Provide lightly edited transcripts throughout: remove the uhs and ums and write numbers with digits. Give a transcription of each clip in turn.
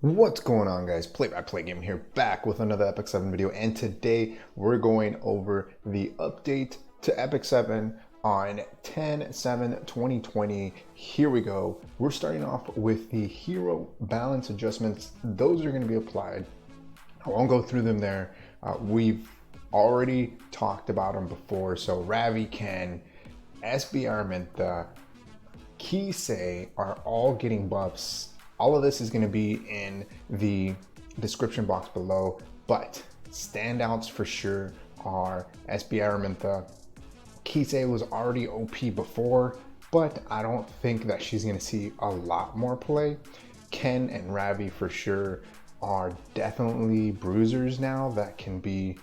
What's going on, guys? Play by Play Game here, back with another Epic 7 video, and today we're going over the update to Epic 7 on 10/7/2020. Here we go. We're starting off with the hero balance adjustments. Those are going to be applied. I won't go through them there. We've already talked about them before. So Ravi, Ken, SBR Mintha, Kisei are all getting buffs. All of this is going to be in the description box below, but standouts for sure are SBR Mintha. Kisei was already OP before, but I don't think that she's going to see a lot more play. Ken and Ravi for sure are definitely bruisers now that can be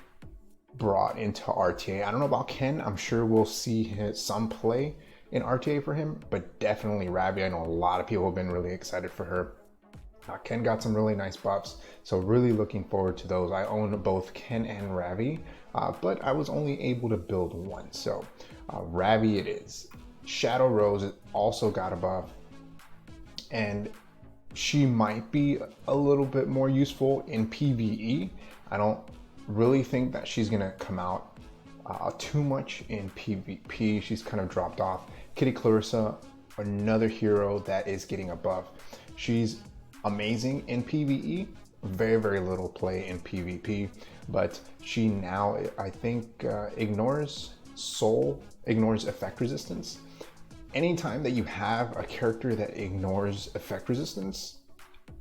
brought into RTA. I don't know about Ken. I'm sure we'll see some play in RTA for him, but definitely Ravi. I know a lot of people have been really excited for her. Ken got some really nice buffs, so really looking forward to those. I own both Ken and Ravi, but I was only able to build one, so Ravi it is. Shadow Rose also got a buff, and she might be a little bit more useful in PvE. I don't really think that she's gonna come out too much in PvP. She's kind of dropped off. Kitty Clarissa, another hero that is getting a buff. She's amazing in PvE, very little play in PvP, but she now I think ignores effect resistance. Anytime that you have a character that ignores effect resistance,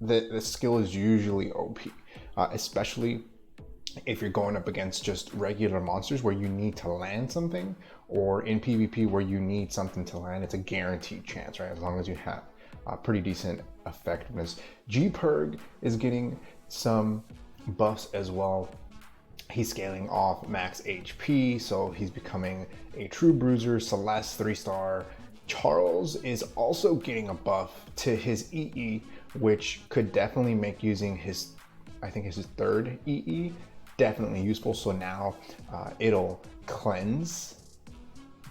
the skill is usually OP, especially if you're going up against just regular monsters where you need to land something, or in PvP where you need something to land. It's a guaranteed chance, right? As long as you have pretty decent effectiveness. G-Purg is getting some buffs as well. He's scaling off max HP, so he's becoming a true bruiser. Celeste 3-star. Charles is also getting a buff to his EE, which could definitely make using his, I think it's his third EE, definitely useful. So now it'll cleanse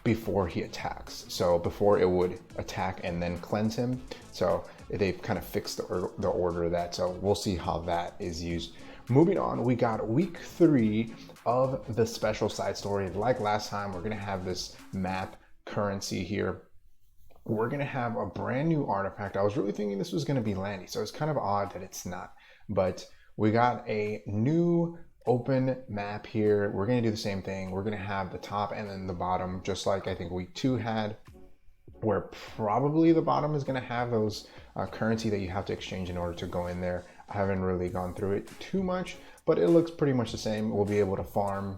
before he attacks. So before it would attack and then cleanse him. So they've kind of fixed the order of that. So we'll see how that is used. Moving on, we got week 3 of the special side story. Like last time, we're gonna have this map currency here. We're gonna have a brand new artifact. I was really thinking this was gonna be Landy, so it's kind of odd that it's not. But we got a new open map here. We're gonna do the same thing. We're gonna have the top and then the bottom, just like I think week 2 had, where probably the bottom is gonna have those currency that you have to exchange in order to go in there. I haven't really gone through it too much, but it looks pretty much the same. We'll be able to farm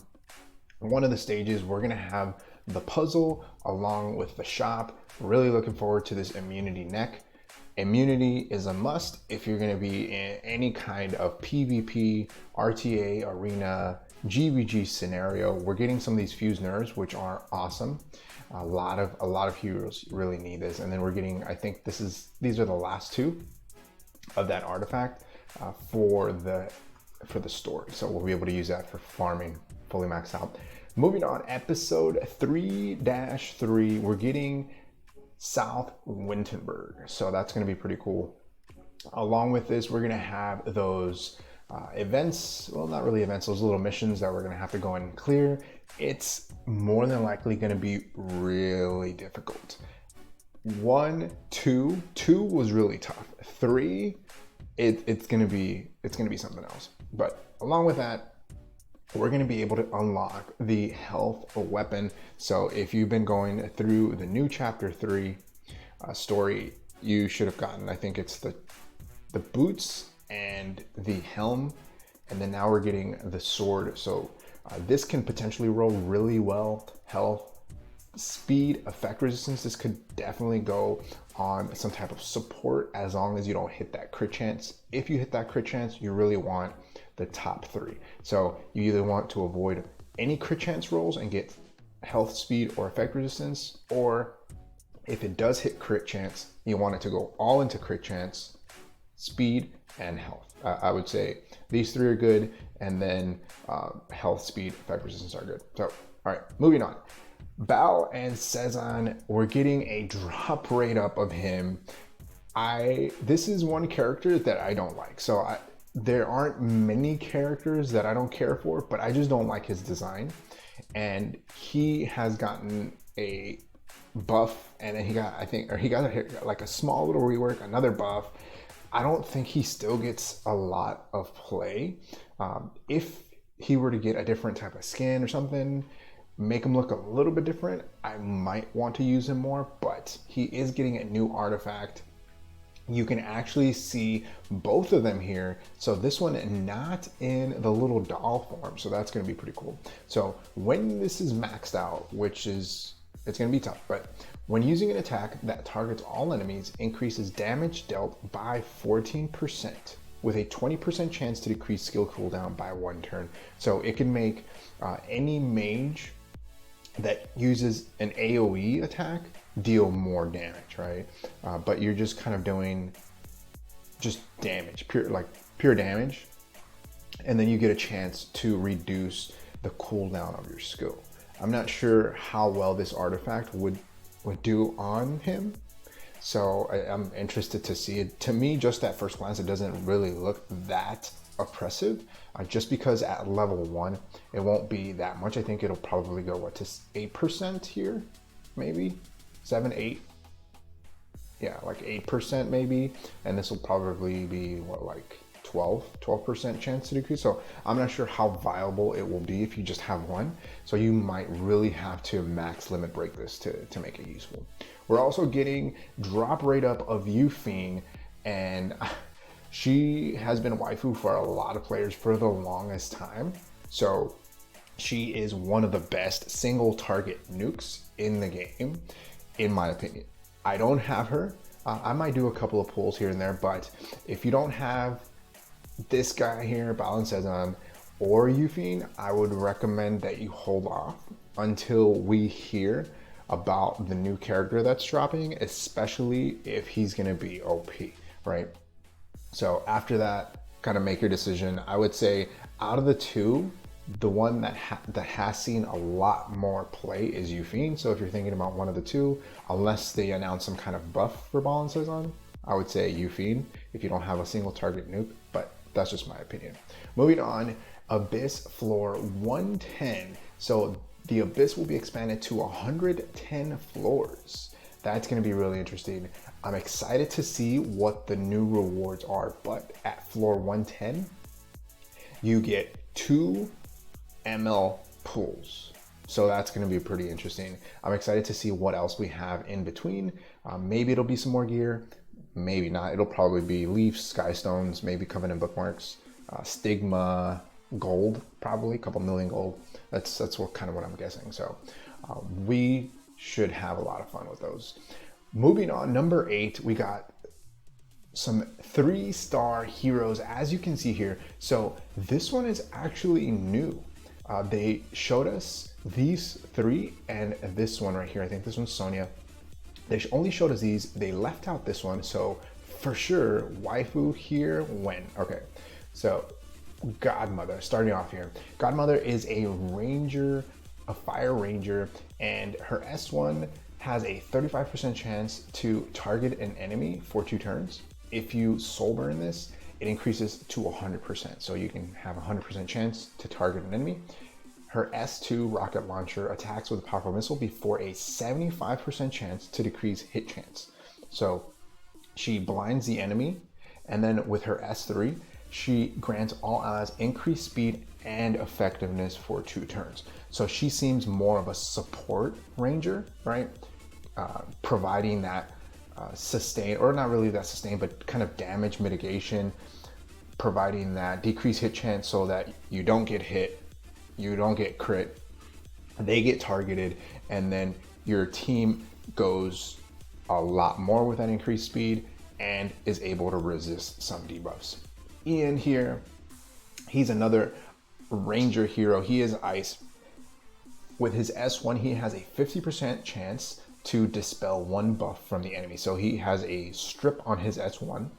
one of the stages. We're gonna have the puzzle along with the shop. Really looking forward to this immunity neck. Immunity is a must if you're going to be in any kind of PvP, RTA, arena, GVG scenario. We're getting some of these fused nerves, which are awesome. A lot of heroes really need this. And then we're getting, I think these are the last 2 of that artifact for the story. So we'll be able to use that for farming fully maxed out. Moving on, episode 3-3, we're getting South Winterberg, so that's going to be pretty cool. Along with this, we're going to have those events, well, not really events, those little missions that we're going to have to go and clear. It's more than likely going to be really difficult. 1, 2 was really tough. 3, it's going to be something else. But along with that, we're going to be able to unlock the health weapon. So if you've been going through the new chapter 3 story, you should have gotten, I think it's the boots and the helm, and then now we're getting the sword. So this can potentially roll really well. Health, speed, effect resistance. This could definitely go on some type of support as long as you don't hit that crit chance. If you hit that crit chance, you really want the top 3. So you either want to avoid any crit chance rolls and get health, speed, or effect resistance, or if it does hit crit chance, you want it to go all into crit chance, speed, and health. I would say these 3 are good, and then health, speed, effect resistance are good. So, all right, moving on. Baal and Cezanne, we're getting a drop rate up of him This is one character that I don't like. There aren't many characters that I don't care for, but I just don't like his design. And he has gotten a buff, and then he got, I think, or he got like a small little rework, another buff. I don't think he still gets a lot of play. If he were to get a different type of skin or something, make him look a little bit different, I might want to use him more, but he is getting a new artifact. You can actually see both of them here. So this one not in the little doll form. So that's going to be pretty cool. So when this is maxed out, which is, it's going to be tough, but when using an attack that targets all enemies, increases damage dealt by 14% with a 20% chance to decrease skill cooldown by 1 turn. So it can make any mage that uses an AoE attack deal more damage, right? But you're just kind of doing just damage, pure damage, and then you get a chance to reduce the cooldown of your skill. I'm not sure how well this artifact would do on him, so I'm interested to see it. To me, just at first glance, it doesn't really look that oppressive, just because at level 1 it won't be that much. I think it'll probably go to 8% here, maybe 7, 8, yeah, like 8% maybe, and this will probably be what, like 12% chance to decrease. So I'm not sure how viable it will be if you just have one, so you might really have to max limit break this to make it useful. We're also getting drop rate up of Yufine, and she has been waifu for a lot of players for the longest time. So she is one of the best single target nukes in the game, in my opinion. I don't have her. I might do a couple of pulls here and there, but if you don't have this guy here, Baal or Yufine, I would recommend that you hold off until we hear about the new character that's dropping, especially if he's gonna be OP, right? So after that, kind of make your decision. I would say out of the two, the one that has seen a lot more play is Yufine. So if you're thinking about one of the two, unless they announce some kind of buff for Baal, I would say Yufine if you don't have a single target nuke, but that's just my opinion. Moving on, Abyss floor 110. So the Abyss will be expanded to 110 floors. That's going to be really interesting. I'm excited to see what the new rewards are, but at floor 110, you get 2 ML pools. So that's going to be pretty interesting. I'm excited to see what else we have in between. Maybe it'll be some more gear, maybe not. It'll probably be Leafs, Skystones, maybe Covenant Bookmarks, Stigma, Gold, probably a couple million gold. That's what I'm guessing. So we should have a lot of fun with those. Moving on, number 8, we got some 3-star heroes, as you can see here. So this one is actually new. They showed us these 3 and this one right here. I think this one's Sonya. They only showed us these. They left out this one. So for sure, waifu here when. Okay, so Godmother, starting off here. Godmother is a ranger, a fire ranger, and her S1 has a 35% chance to target an enemy for 2 turns. If you soul burn this, it increases to 100%. So you can have a 100% chance to target an enemy. Her S2 rocket launcher attacks with a powerful missile before a 75% chance to decrease hit chance. So she blinds the enemy, and then with her S3, she grants all allies increased speed and effectiveness for 2 turns. So she seems more of a support ranger, right? Providing that sustain, or not really that sustain, but kind of damage mitigation, providing that decreased hit chance so that you don't get hit, you don't get crit, they get targeted, and then your team goes a lot more with that increased speed and is able to resist some debuffs. Ian here, he's another ranger hero. He is ice. With his S1, he has a 50% chance to dispel 1 buff from the enemy. So he has a strip on his S1.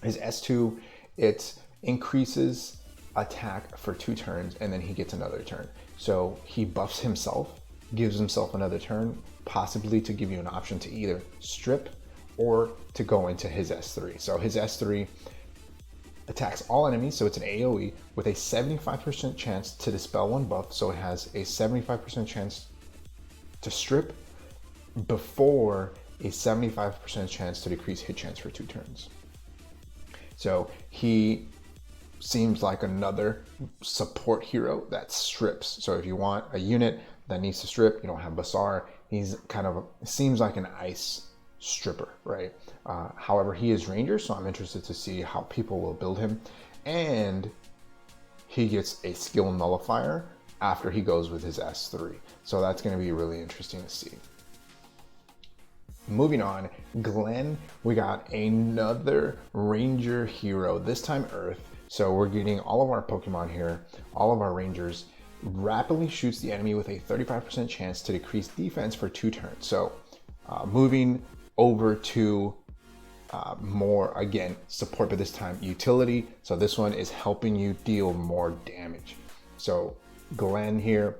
His S2, it increases attack for 2 turns, and then he gets another turn. So he buffs himself, gives himself another turn, possibly to give you an option to either strip or to go into his S3. So his S3 attacks all enemies, so it's an AoE with a 75% chance to dispel one buff, so it has a 75% chance to strip before a 75% chance to decrease hit chance for 2 turns. So he seems like another support hero that strips. So if you want a unit that needs to strip, you don't have Basar, he's kind of seems like an ice stripper, right? However, he is ranger, so I'm interested to see how people will build him. And he gets a skill nullifier after he goes with his S3. So that's going to be really interesting to see. Moving on, Glenn, we got another ranger hero, this time Earth. So we're getting all of our Pokemon here, all of our rangers. Rapidly shoots the enemy with a 35% chance to decrease defense for 2 turns. So moving over to more, again, support, but this time utility. So this one is helping you deal more damage. So Glenn here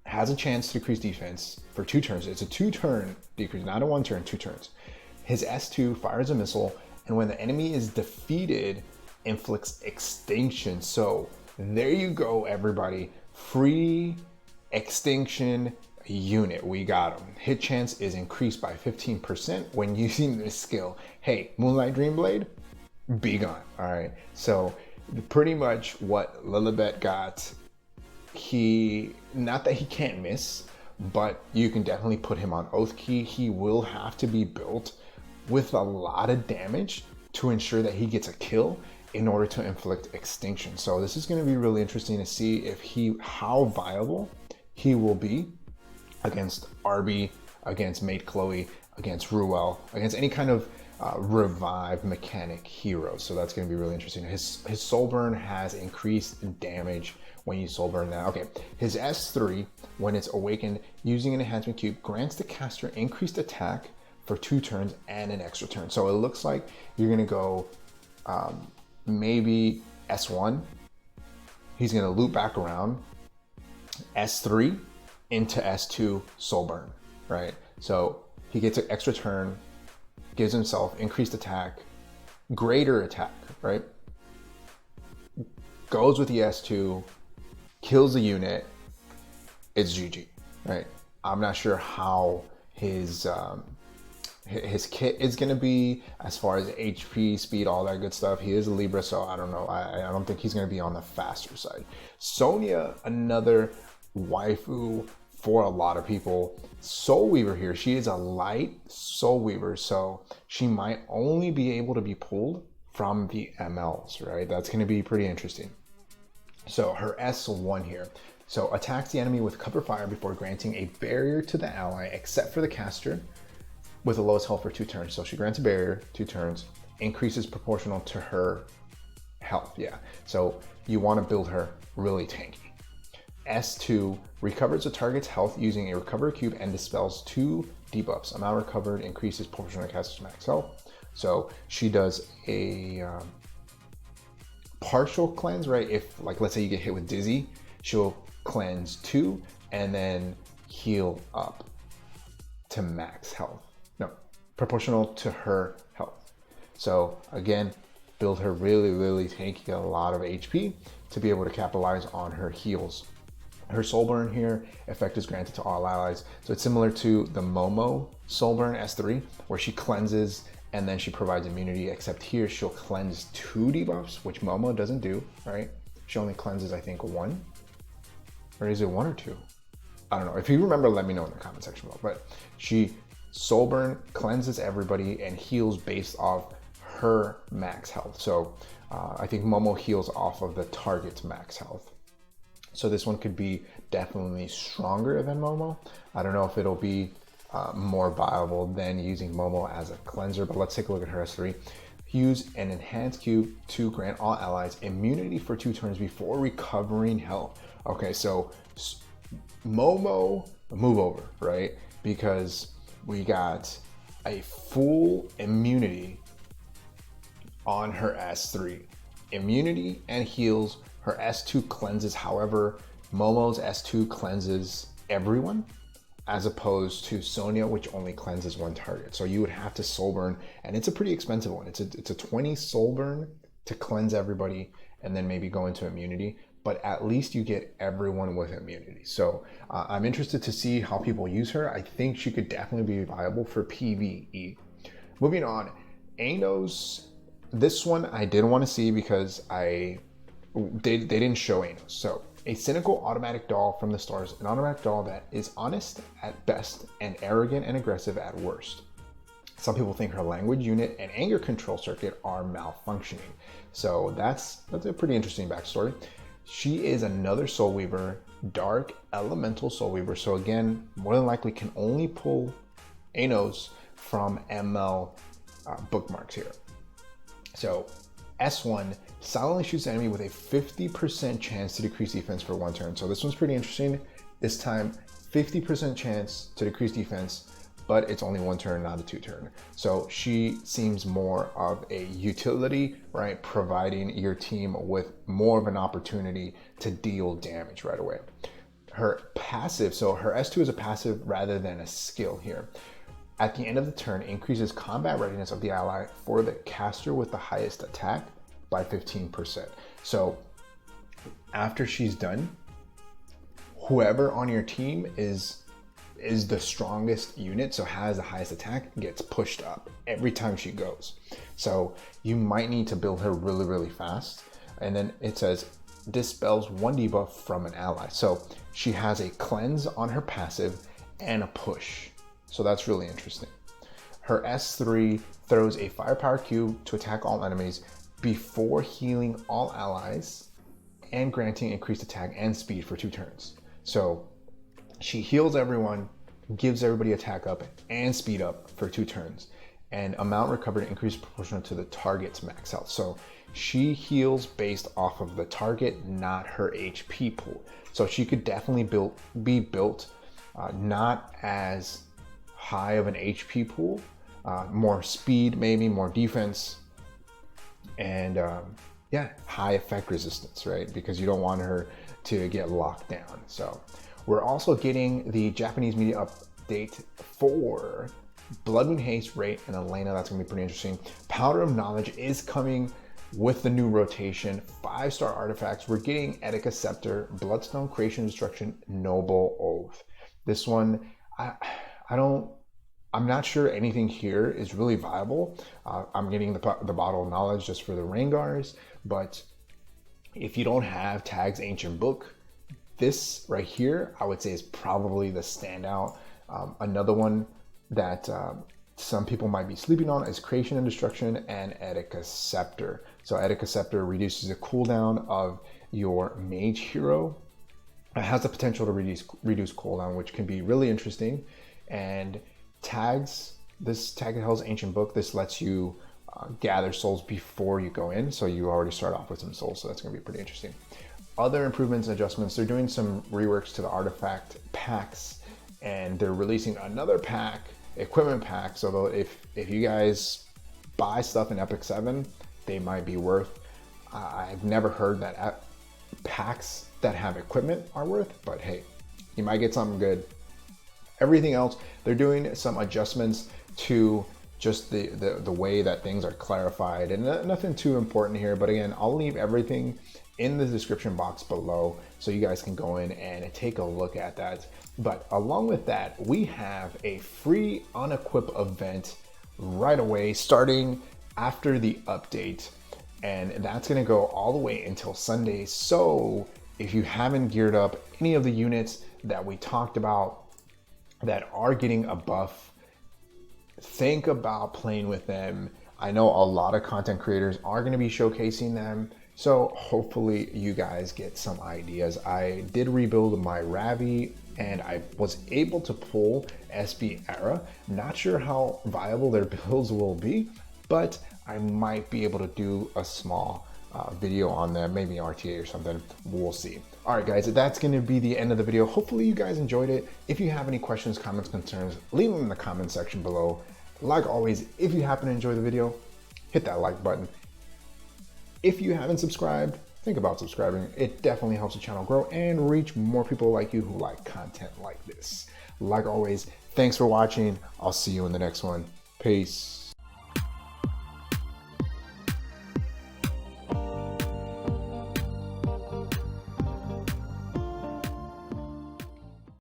has a chance to decrease defense for 2 turns. It's a 2-turn decrease, not a 1-turn, 2 turns. His S2 fires a missile, and when the enemy is defeated, inflicts extinction. So there you go, everybody. Free extinction unit. We got him. Hit chance is increased by 15% when using this skill. Hey, Moonlight Dreamblade, be gone. All right. So pretty much what Lilibet got, not that he can't miss, but you can definitely put him on Oath Key. He will have to be built with a lot of damage to ensure that he gets a kill in order to inflict extinction. So this is going to be really interesting to see if how viable he will be against Arby, against Maid Chloe, against Ruel, against any kind of revive mechanic hero. So that's going to be really interesting. His soul burn has increased damage when you soul burn that. Okay, his S3, when it's awakened using an enhancement cube, grants the caster increased attack for 2 turns and an extra turn. So it looks like you're going to go maybe S1. He's going to loop back around S3 into S2 soul burn, right? So he gets an extra turn, gives himself increased attack, greater attack, right? Goes with the S2, kills the unit, it's GG, right? I'm not sure how his kit is going to be as far as HP, speed, all that good stuff. He is a Libra, so I don't know. I don't think he's going to be on the faster side. Sonya, another waifu for a lot of people. Soul Weaver here. She is a light Soul Weaver, so she might only be able to be pulled from the MLs, right? That's going to be pretty interesting. So her S1 here. So attacks the enemy with cover fire before granting a barrier to the ally, except for the caster, with the lowest health for 2 turns. So she grants a barrier, 2 turns, increases proportional to her health. Yeah. So you want to build her really tanky. S2 recovers a target's health using a recover cube and dispels 2 debuffs. Amount recovered increases proportional to caster's max health. So she does a partial cleanse, right? If, like, let's say you get hit with Dizzy, she'll cleanse 2 and then heal up to max health. No, proportional to her health. So again, build her really, really tanky, a lot of HP to be able to capitalize on her heals. Her soul burn here, effect is granted to all allies. So it's similar to the Momo soul burn S3, where she cleanses and then she provides immunity, except here she'll cleanse 2 debuffs, which Momo doesn't do, right? She only cleanses, I think, 1. Or is it 1 or 2? I don't know. If you remember, let me know in the comment section below. But she soul burn, cleanses everybody, and heals based off her max health. So I think Momo heals off of the target's max health. So this one could be definitely stronger than Momo. I don't know if it'll be more viable than using Momo as a cleanser, but let's take a look at her S3. Use an enhanced cube to grant all allies immunity for 2 turns before recovering health. Okay, so Momo, move over, right? Because we got a full immunity on her S3. Immunity and heals. Her S2 cleanses. However, Momo's S2 cleanses everyone as opposed to Sonya, which only cleanses one target. So you would have to soul burn, and it's a pretty expensive one. It's a 20 soul burn to cleanse everybody, and then maybe go into immunity. But at least you get everyone with immunity. So I'm interested to see how people use her. I think she could definitely be viable for PvE. Moving on, Anos. This one I did want to see because they didn't show Anos. So a cynical automatic doll from the stars, an automatic doll that is honest at best and arrogant and aggressive at worst. Some people think her language unit and anger control circuit are malfunctioning. So that's a pretty interesting backstory. She is another Soul Weaver, dark elemental Soul Weaver. So again, more than likely can only pull Anos from ML bookmarks here. So S1 silently shoots the enemy with a 50% chance to decrease defense for 1 turn. So this one's pretty interesting. This time, 50% chance to decrease defense, but it's only 1 turn, not a 2 turn. So she seems more of a utility, right? Providing your team with more of an opportunity to deal damage right away. Her passive, so her S2 is a passive rather than a skill here. At the end of the turn, increases combat readiness of the ally for the caster with the highest attack by 15%. So after she's done, whoever on your team is the strongest unit, so has the highest attack, gets pushed up every time she goes. So you might need to build her really, really fast. And then it says dispels 1 debuff from an ally. So she has a cleanse on her passive and a push. So that's really interesting. Her S3 throws a firepower cube to attack all enemies before healing all allies and granting increased attack and speed for 2 turns. So she heals everyone, gives everybody attack up and speed up for 2 turns, and amount recovered increased proportional to the target's max health. So she heals based off of the target, not her HP pool. So she could definitely be built not as high of an HP pool, more speed, maybe more defense, and yeah, high effect resistance, right? Because you don't want her to get locked down. So we're also getting the Japanese media update for Blood Moon Haste, Rate, and Elena. That's gonna be pretty interesting. Powder of Knowledge is coming with the new rotation. 5-star artifacts. We're getting Etika Scepter, Bloodstone, Creation, Destruction, Noble Oath. This one, I'm not sure anything here is really viable. I'm getting the Bottle of Knowledge just for the Rangars, but if you don't have Tag's Ancient Book, this right here, I would say, is probably the standout. Another one that some people might be sleeping on is Creation and Destruction and Etika Scepter. So Etika Scepter reduces the cooldown of your mage hero. It has the potential to reduce cooldown, which can be really interesting. And this Tag Hell's Ancient Book, this lets you gather souls before you go in. So you already start off with some souls, so that's gonna be pretty interesting. Other improvements and adjustments, they're doing some reworks to the artifact packs, and they're releasing another pack, equipment pack. So if you guys buy stuff in Epic 7, they might be worth. I've never heard that packs that have equipment are worth, but hey, you might get something good. Everything else, they're doing some adjustments to just the way that things are clarified, and nothing too important here. But again, I'll leave everything in the description box below so you guys can go in and take a look at that. But along with that, we have a free Unequip event right away starting after the update, and that's going to go all the way until Sunday. So if you haven't geared up any of the units that we talked about that are getting a buff, think about playing with them. I know a lot of content creators are going to be showcasing them, so hopefully you guys get some ideas. I did rebuild my Ravi and I was able to pull SB Era. Not sure how viable their builds will be, but I might be able to do a small video on them, maybe RTA or something. We'll see. All right, guys, that's going to be the end of the video. Hopefully you guys enjoyed it. If you have any questions, comments, concerns, leave them in the comment section below. Like always, if you happen to enjoy the video, hit that like button. If you haven't subscribed, think about subscribing. It definitely helps the channel grow and reach more people like you who like content like this. Like always, thanks for watching. I'll see you in the next one. Peace.